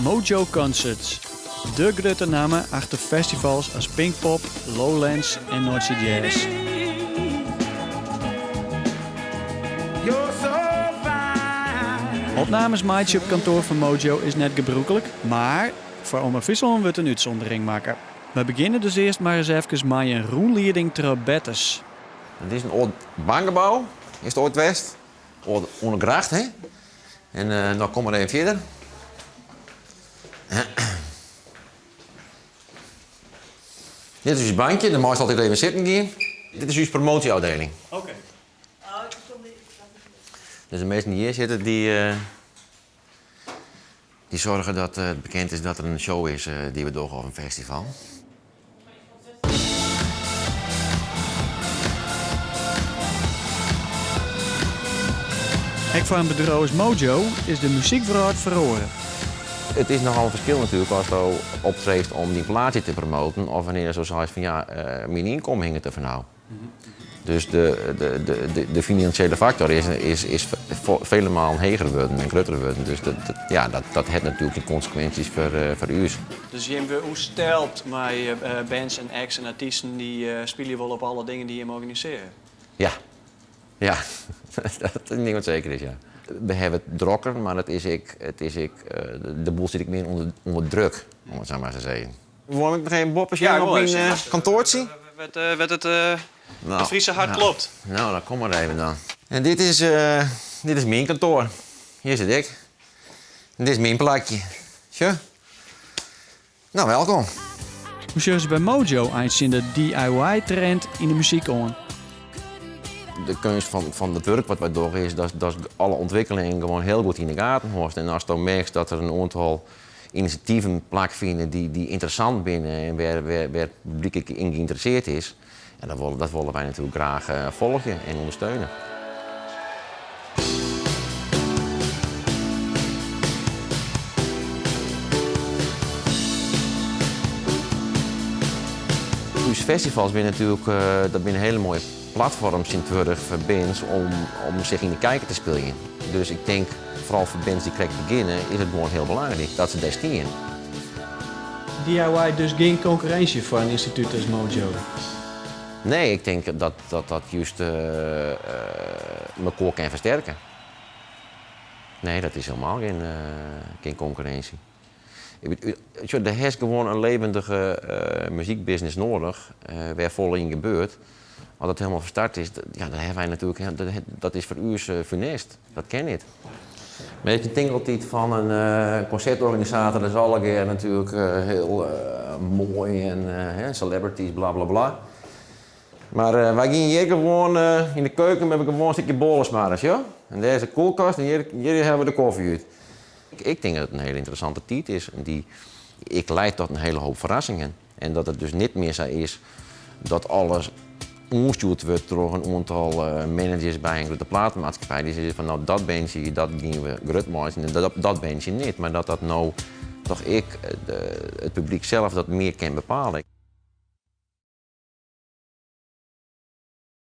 Mojo Concerts. De grote namen achter festivals als Pinkpop, Lowlands en Noordzee Jazz. Opnames maatje op kantoor van Mojo is net gebruikelijk, maar voor Oma Vissel wordt een uitzondering maken. We beginnen dus eerst maar eens even met een roenleiding Trabettes. Dit is een oud bankgebouw, is het ooit west. Onder gracht, hè? En dan komen we er even verder. Dit is uw bankje, dan mag je altijd even zitten gaan. Dit is uw promotieafdeling. Oké. Dus de mensen die hier zitten, die zorgen dat het bekend is dat er een show is die we doorgaan op een festival. Hek van een bedrijf als Mojo is de muziekwereld verloren. Het is nogal een verschil natuurlijk als je optreedt om die plaatje te promoten of wanneer je zo zegt van ja, mijn inkomen hing het er van nou. Dus de financiële factor is vele malen hoger worden en groter worden. Dus dat heeft natuurlijk consequenties voor u. Dus je hebt stelt met bands en acts en artiesten die spelen wel op alle dingen die je hem organiseren. Ja, dat is niet wat zeker is, ja. We hebben het drokker, maar de boel zit ik meer onder druk, om het zo maar te zeggen. Wil ik nog geen boppers op een kantoortje? Werd het Friese hart klopt. Nou, dan kom maar even dan. En dit is mijn kantoor. Hier zit ik. En dit is mijn plakje. Zo. Nou, welkom. Hoe zullen ze bij Mojo eind in de DIY-trend in de muziek on? De kunst van het werk wat wij doen is dat alle ontwikkelingen gewoon heel goed in de gaten hoort. En als je dan merkt dat er een aantal initiatieven plaatsvinden die interessant zijn en waar het publiek in geïnteresseerd is, en dat willen wij natuurlijk graag volgen en ondersteunen. Dus festivals zijn natuurlijk dat zijn hele mooie platforms in Twurg voor bands om zich in de kijker te spelen. Dus ik denk, vooral voor bands die correct beginnen, is het gewoon heel belangrijk dat ze daar staan. DIY dus geen concurrentie voor een instituut als Mojo? Nee, ik denk dat juist elkaar kan versterken. Nee, dat is helemaal geen concurrentie. Er is gewoon een levendige muziekbusiness nodig, waar vol in gebeurt. Als dat helemaal verstart is, ja, dan hebben wij natuurlijk, dat is voor u funest. Dat ken niet. Maar je denkt altijd van een concertorganisator, dat is alle keer natuurlijk heel mooi en celebrities, bla bla bla. Maar wij gaan hier gewoon in de keuken met gewoon een stukje bolensmarens, ja? En daar is de koelkast en hier hebben we de koffie uit. Ik denk dat het een hele interessante tijd is. Ik leid tot een hele hoop verrassingen. En dat het dus niet meer zo is dat alles omgestuurd wordt door een aantal managers bij een grote platenmaatschappij. Die zeggen van nou dat bandje, dat gaan we groot maken en dat bandje niet. Maar dat nou toch het publiek zelf dat meer kan bepalen.